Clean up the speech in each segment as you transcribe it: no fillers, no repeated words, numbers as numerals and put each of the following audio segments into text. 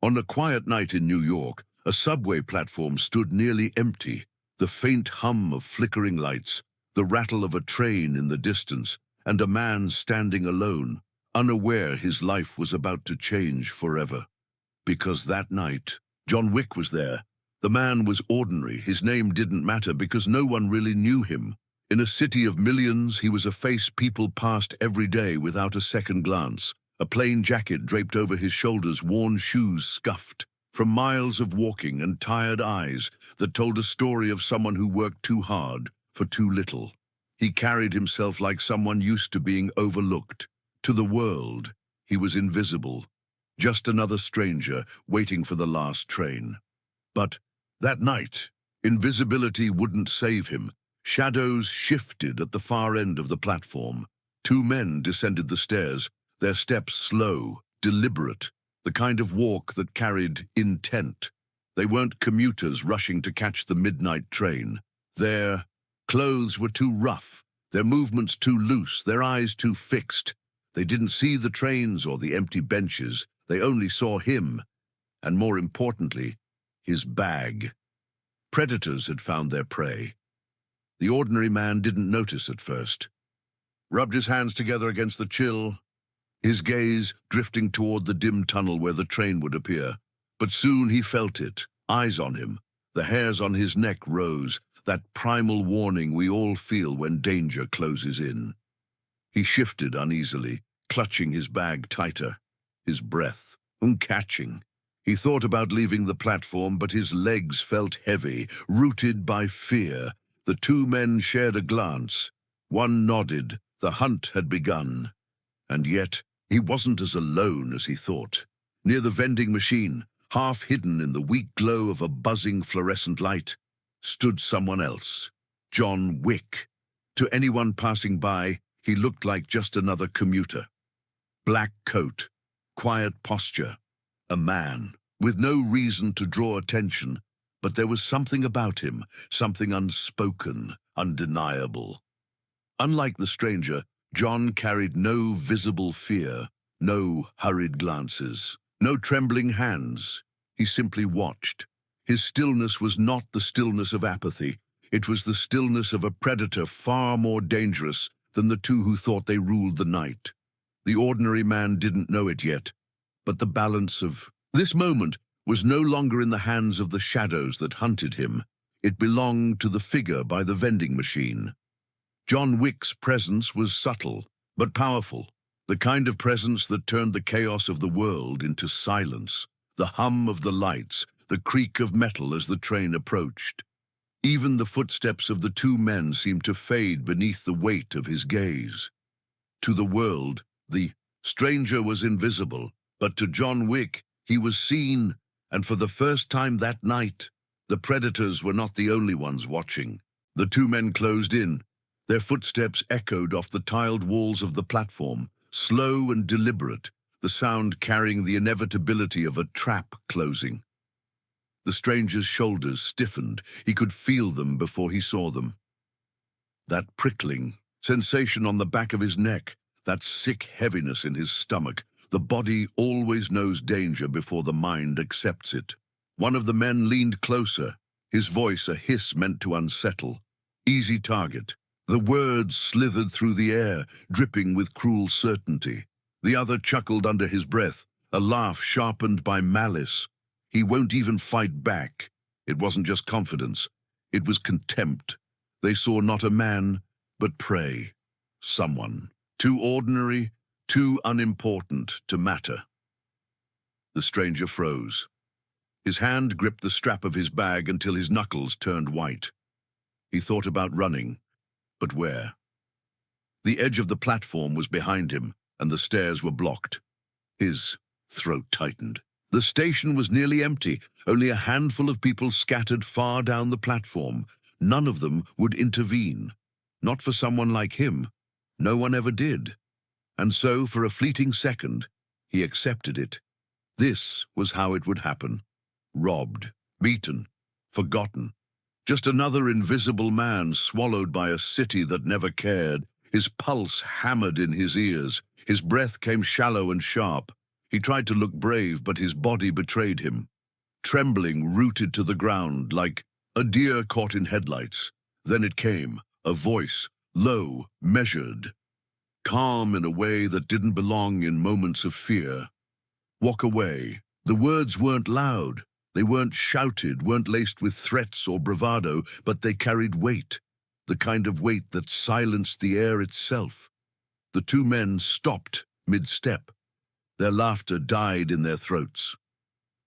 On a quiet night in New York, a subway platform stood nearly empty. The faint hum of flickering lights, the rattle of a train in the distance, and a man standing alone, unaware his life was about to change forever. Because that night, John Wick was there. The man was ordinary. His name didn't matter because no one really knew him. In a city of millions, he was a face people passed every day without a second glance. A plain jacket draped over his shoulders, worn shoes scuffed. From miles of walking and tired eyes that told a story of someone who worked too hard for too little. He carried himself like someone used to being overlooked. To the world, he was invisible. Just another stranger waiting for the last train. But that night, invisibility wouldn't save him. Shadows shifted at the far end of the platform. Two men descended the stairs, their steps slow, deliberate, the kind of walk that carried intent. They weren't commuters rushing to catch the midnight train. Their clothes were too rough, their movements too loose, their eyes too fixed. They didn't see the trains or the empty benches. They only saw him, and more importantly, his bag. Predators had found their prey. The ordinary man didn't notice at first. Rubbed his hands together against the chill, his gaze drifting toward the dim tunnel where the train would appear. But soon he felt it, eyes on him. The hairs on his neck rose, that primal warning we all feel when danger closes in. He shifted uneasily, clutching his bag tighter. His breath, catching. He thought about leaving the platform, but his legs felt heavy, rooted by fear. The two men shared a glance. One nodded. The hunt had begun. And yet, he wasn't as alone as he thought. Near the vending machine, half hidden in the weak glow of a buzzing fluorescent light, stood someone else. John Wick. To anyone passing by, he looked like just another commuter. Black coat, quiet posture, a man, with no reason to draw attention, but there was something about him, something unspoken, undeniable. Unlike the stranger, John carried no visible fear, no hurried glances, no trembling hands. He simply watched. His stillness was not the stillness of apathy. It was the stillness of a predator far more dangerous than the two who thought they ruled the night. The ordinary man didn't know it yet, but the balance of this moment was no longer in the hands of the shadows that hunted him. It belonged to the figure by the vending machine. John Wick's presence was subtle, but powerful, the kind of presence that turned the chaos of the world into silence, the hum of the lights, the creak of metal as the train approached. Even the footsteps of the two men seemed to fade beneath the weight of his gaze. To the world, the stranger was invisible, but to John Wick, he was seen, and for the first time that night, the predators were not the only ones watching. The two men closed in. Their footsteps echoed off the tiled walls of the platform, slow and deliberate, the sound carrying the inevitability of a trap closing. The stranger's shoulders stiffened. He could feel them before he saw them. That prickling sensation on the back of his neck, that sick heaviness in his stomach. The body always knows danger before the mind accepts it. One of the men leaned closer, his voice a hiss meant to unsettle. Easy target. The words slithered through the air, dripping with cruel certainty. The other chuckled under his breath, a laugh sharpened by malice. He won't even fight back. It wasn't just confidence. It was contempt. They saw not a man, but prey. Someone. Too ordinary, too unimportant to matter. The stranger froze. His hand gripped the strap of his bag until his knuckles turned white. He thought about running, but where? The edge of the platform was behind him, and the stairs were blocked. His throat tightened. The station was nearly empty, only a handful of people scattered far down the platform. None of them would intervene. Not for someone like him. No one ever did. And so, for a fleeting second, he accepted it. This was how it would happen. Robbed, beaten, forgotten. Just another invisible man swallowed by a city that never cared. His pulse hammered in his ears. His breath came shallow and sharp. He tried to look brave, but his body betrayed him. Trembling, rooted to the ground, like a deer caught in headlights. Then it came, a voice, low, measured, calm in a way that didn't belong in moments of fear. Walk away. The words weren't loud. They weren't shouted, weren't laced with threats or bravado, but they carried weight, the kind of weight that silenced the air itself. The two men stopped mid-step. Their laughter died in their throats.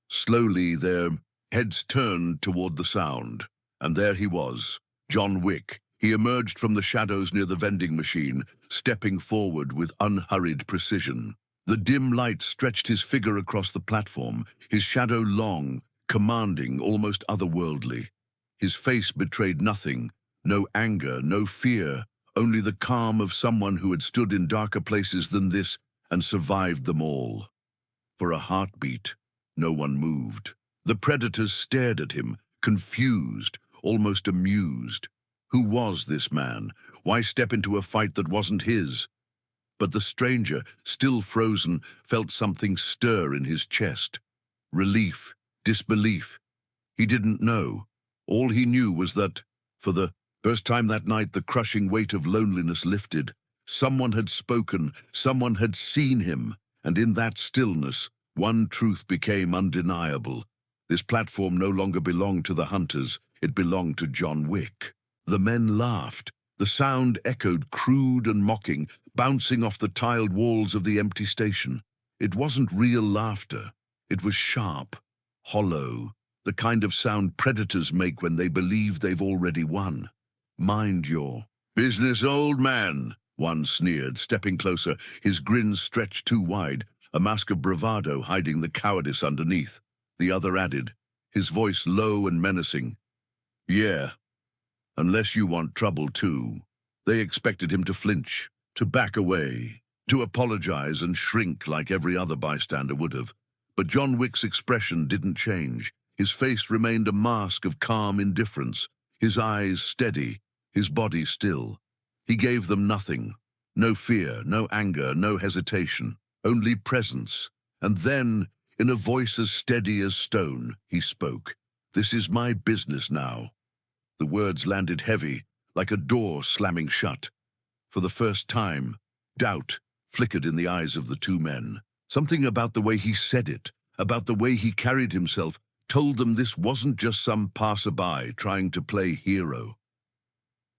Slowly, their heads turned toward the sound, and there he was, John Wick. He emerged from the shadows near the vending machine, stepping forward with unhurried precision. The dim light stretched his figure across the platform, his shadow long, commanding, almost otherworldly. His face betrayed nothing, no anger, no fear, only the calm of someone who had stood in darker places than this and survived them all. For a heartbeat, no one moved. The predators stared at him, confused, almost amused. Who was this man? Why step into a fight that wasn't his? But the stranger, still frozen, felt something stir in his chest. Relief, disbelief. He didn't know. All he knew was that, for the first time that night, the crushing weight of loneliness lifted. Someone had spoken, someone had seen him, and in that stillness, one truth became undeniable. This platform no longer belonged to the hunters, it belonged to John Wick. The men laughed. The sound echoed crude and mocking, bouncing off the tiled walls of the empty station. It wasn't real laughter. It was sharp, hollow, the kind of sound predators make when they believe they've already won. Mind your business, old man, one sneered, stepping closer, his grin stretched too wide, a mask of bravado hiding the cowardice underneath. The other added, his voice low and menacing, "Yeah, unless you want trouble too." They expected him to flinch, to back away, to apologize and shrink like every other bystander would have. But John Wick's expression didn't change. His face remained a mask of calm indifference, his eyes steady, his body still. He gave them nothing. No fear, no anger, no hesitation, only presence. And then, in a voice as steady as stone, he spoke. "This is my business now." The words landed heavy, like a door slamming shut. For the first time, doubt flickered in the eyes of the two men. Something about the way he said it, about the way he carried himself, told them this wasn't just some passerby trying to play hero.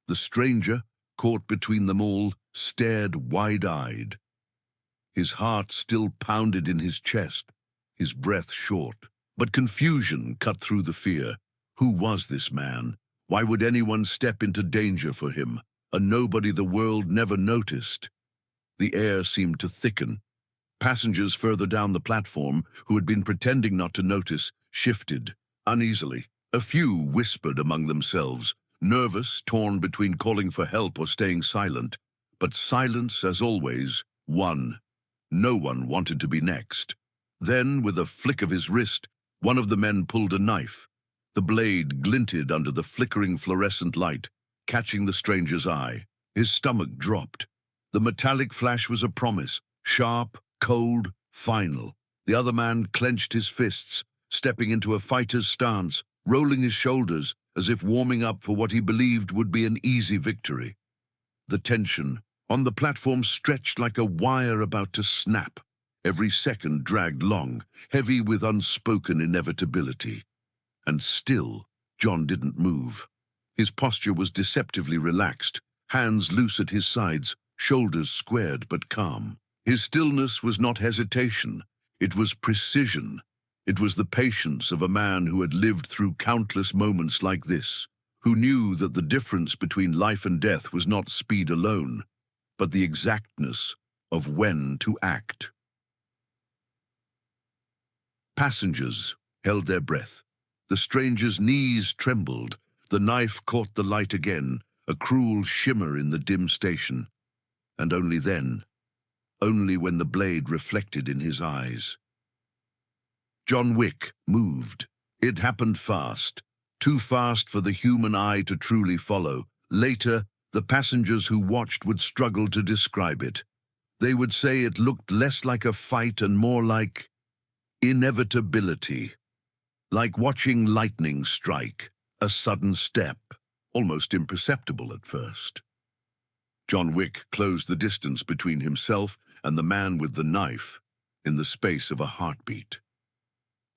The stranger, caught between them all, stared wide-eyed. His heart still pounded in his chest, his breath short. But confusion cut through the fear. Who was this man? Why would anyone step into danger for him? A nobody the world never noticed. The air seemed to thicken. Passengers further down the platform, who had been pretending not to notice, shifted uneasily. A few whispered among themselves, nervous, torn between calling for help or staying silent. But silence, as always, won. No one wanted to be next. Then, with a flick of his wrist, one of the men pulled a knife. The blade glinted under the flickering fluorescent light, catching the stranger's eye. His stomach dropped. The metallic flash was a promise, sharp, cold, final. The other man clenched his fists, stepping into a fighter's stance, rolling his shoulders as if warming up for what he believed would be an easy victory. The tension on the platform stretched like a wire about to snap. Every second dragged long, heavy with unspoken inevitability. And still, John didn't move. His posture was deceptively relaxed, hands loose at his sides, shoulders squared but calm. His stillness was not hesitation, it was precision. It was the patience of a man who had lived through countless moments like this, who knew that the difference between life and death was not speed alone, but the exactness of when to act. Passengers held their breath. The stranger's knees trembled. The knife caught the light again, a cruel shimmer in the dim station. And only then, only when the blade reflected in his eyes. John Wick moved. It happened fast, too fast for the human eye to truly follow. Later, the passengers who watched would struggle to describe it. They would say it looked less like a fight and more like inevitability. Like watching lightning strike, a sudden step, almost imperceptible at first. John Wick closed the distance between himself and the man with the knife in the space of a heartbeat.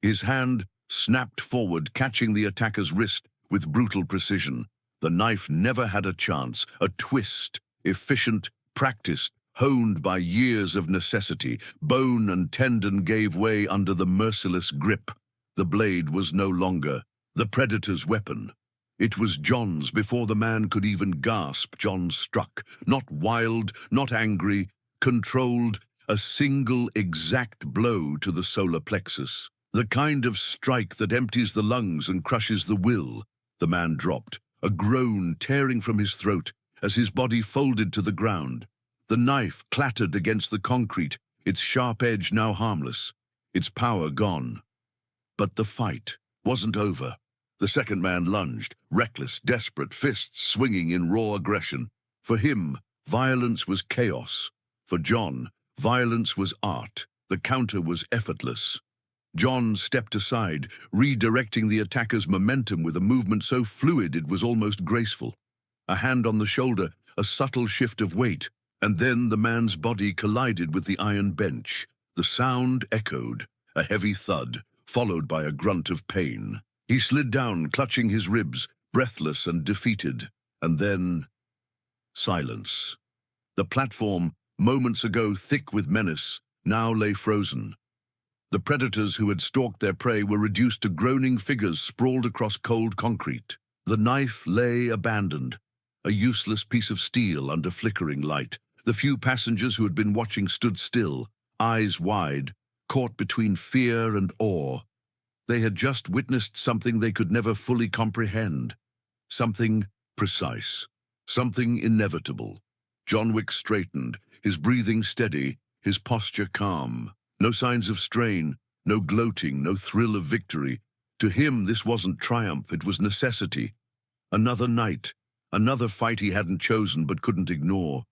His hand snapped forward, catching the attacker's wrist with brutal precision. The knife never had a chance, a twist, efficient, practiced, honed by years of necessity. Bone and tendon gave way under the merciless grip. The blade was no longer the predator's weapon. It was John's before the man could even gasp. John struck, not wild, not angry, controlled, a single exact blow to the solar plexus. The kind of strike that empties the lungs and crushes the will. The man dropped, a groan tearing from his throat as his body folded to the ground. The knife clattered against the concrete, its sharp edge now harmless, its power gone. But the fight wasn't over. The second man lunged, reckless, desperate, fists swinging in raw aggression. For him, violence was chaos. For John, violence was art. The counter was effortless. John stepped aside, redirecting the attacker's momentum with a movement so fluid it was almost graceful. A hand on the shoulder, a subtle shift of weight, and then the man's body collided with the iron bench. The sound echoed, a heavy thud, followed by a grunt of pain. He slid down, clutching his ribs, breathless and defeated. And then, silence. The platform, moments ago thick with menace, now lay frozen. The predators who had stalked their prey were reduced to groaning figures sprawled across cold concrete. The knife lay abandoned, a useless piece of steel under flickering light. The few passengers who had been watching stood still, eyes wide, caught between fear and awe. They had just witnessed something they could never fully comprehend. Something precise. Something inevitable. John Wick straightened, his breathing steady, his posture calm. No signs of strain, no gloating, no thrill of victory. To him, this wasn't triumph, it was necessity. Another night, another fight he hadn't chosen but couldn't ignore.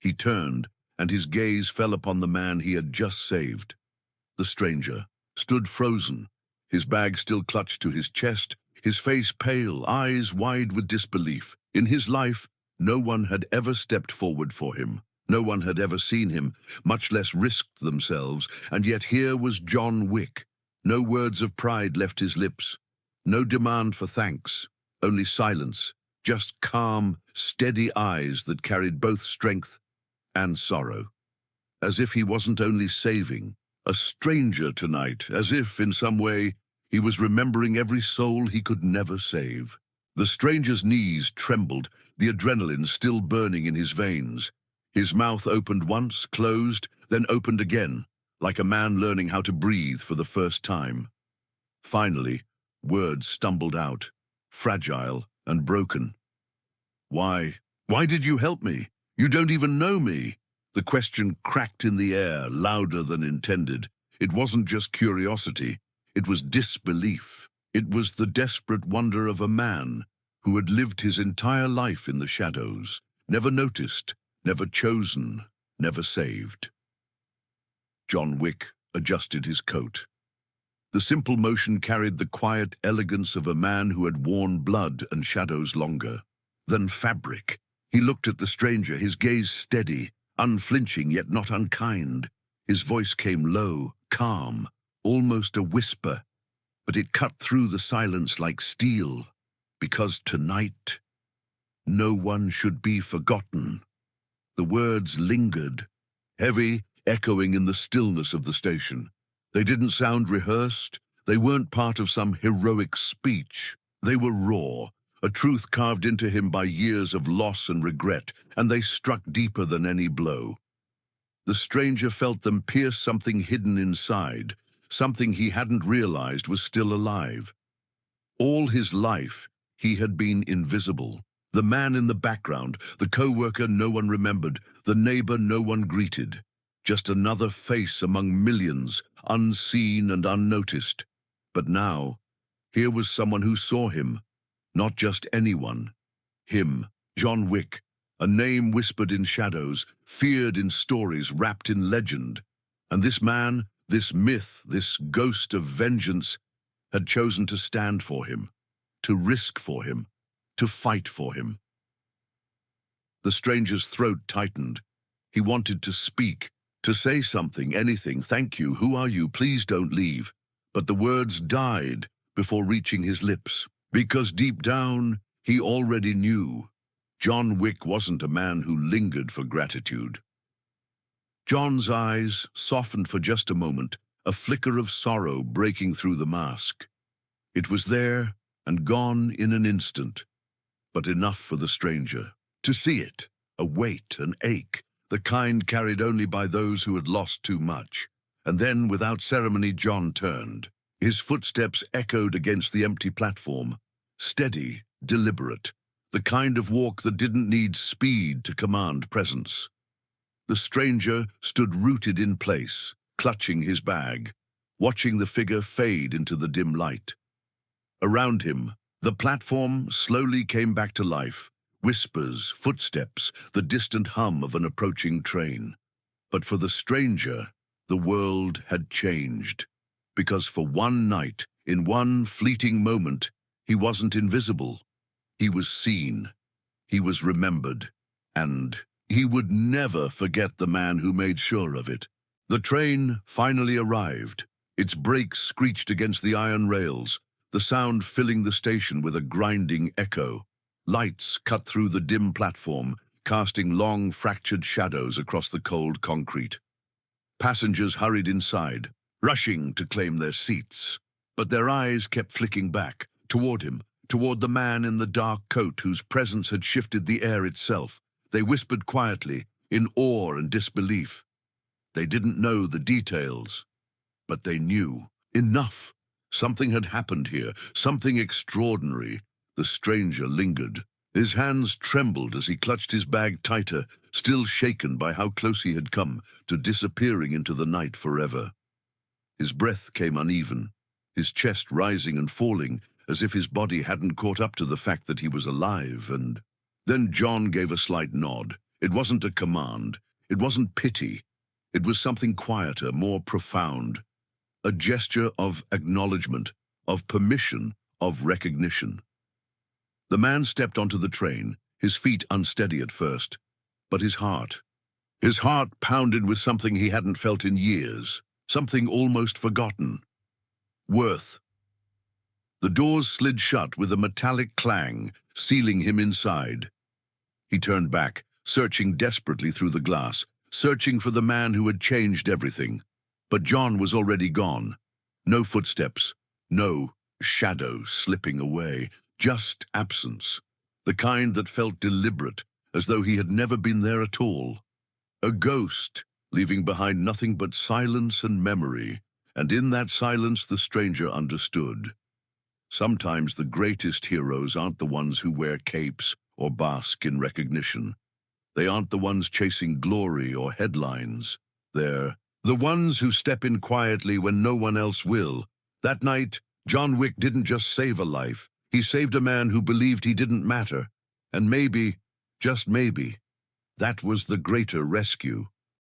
He turned, and his gaze fell upon the man he had just saved. The stranger stood frozen, his bag still clutched to his chest, his face pale, eyes wide with disbelief. In his life, no one had ever stepped forward for him. No one had ever seen him, much less risked themselves, and yet here was John Wick. No words of pride left his lips, no demand for thanks, only silence, just calm, steady eyes that carried both strength and sorrow. As if he wasn't only saving a stranger tonight, as if, in some way, he was remembering every soul he could never save. The stranger's knees trembled, the adrenaline still burning in his veins. His mouth opened once, closed, then opened again, like a man learning how to breathe for the first time. Finally, words stumbled out, fragile and broken. Why did you help me? You don't even know me." The question cracked in the air, louder than intended. It wasn't just curiosity, it was disbelief. It was the desperate wonder of a man who had lived his entire life in the shadows, never noticed, never chosen, never saved. John Wick adjusted his coat. The simple motion carried the quiet elegance of a man who had worn blood and shadows longer than fabric. He looked at the stranger, his gaze steady, unflinching yet not unkind. His voice came low, calm, almost a whisper, but it cut through the silence like steel. Because tonight, no one should be forgotten. The words lingered, heavy, echoing in the stillness of the station. They didn't sound rehearsed. They weren't part of some heroic speech. They were raw, a truth carved into him by years of loss and regret, and they struck deeper than any blow. The stranger felt them pierce something hidden inside, something he hadn't realized was still alive. All his life, he had been invisible. The man in the background, the co-worker no one remembered, the neighbor no one greeted. Just another face among millions, unseen and unnoticed. But now, here was someone who saw him. Not just anyone. Him, John Wick, a name whispered in shadows, feared in stories, wrapped in legend. And this man, this myth, this ghost of vengeance, had chosen to stand for him, to risk for him, to fight for him. The stranger's throat tightened. He wanted to speak, to say something, anything. "Thank you, who are you? Please don't leave." But the words died before reaching his lips, because deep down, he already knew. John Wick wasn't a man who lingered for gratitude. John's eyes softened for just a moment, a flicker of sorrow breaking through the mask. It was there and gone in an instant, but enough for the stranger to see it, a weight, an ache, the kind carried only by those who had lost too much. And then, without ceremony, John turned. His footsteps echoed against the empty platform, steady, deliberate, the kind of walk that didn't need speed to command presence. The stranger stood rooted in place, clutching his bag, watching the figure fade into the dim light. Around him, the platform slowly came back to life, whispers, footsteps, the distant hum of an approaching train. But for the stranger, the world had changed, because for one night, in one fleeting moment, he wasn't invisible. He was seen, he was remembered, and he would never forget the man who made sure of it. The train finally arrived. Its brakes screeched against the iron rails, the sound filling the station with a grinding echo. Lights cut through the dim platform, casting long, fractured shadows across the cold concrete. Passengers hurried inside, rushing to claim their seats. But their eyes kept flicking back, toward him, toward the man in the dark coat whose presence had shifted the air itself. They whispered quietly, in awe and disbelief. They didn't know the details, but they knew. Enough. Something had happened here, something extraordinary. The stranger lingered. His hands trembled as he clutched his bag tighter, still shaken by how close he had come to disappearing into the night forever. His breath came uneven, his chest rising and falling, as if his body hadn't caught up to the fact that he was alive. And then John gave a slight nod. It wasn't a command. It wasn't pity. It was something quieter, more profound. A gesture of acknowledgement, of permission, of recognition. The man stepped onto the train, his feet unsteady at first, but his heart pounded with something he hadn't felt in years, something almost forgotten. Worth. The doors slid shut with a metallic clang, sealing him inside. He turned back, searching desperately through the glass, searching for the man who had changed everything. But John was already gone. No footsteps, no shadow slipping away, just absence, the kind that felt deliberate, as though he had never been there at all. A ghost, leaving behind nothing but silence and memory, and in that silence the stranger understood. Sometimes the greatest heroes aren't the ones who wear capes or bask in recognition. They aren't the ones chasing glory or headlines. They're the ones who step in quietly when no one else will. That night, John Wick didn't just save a life. He saved a man who believed he didn't matter. And maybe, just maybe, that was the greater rescue.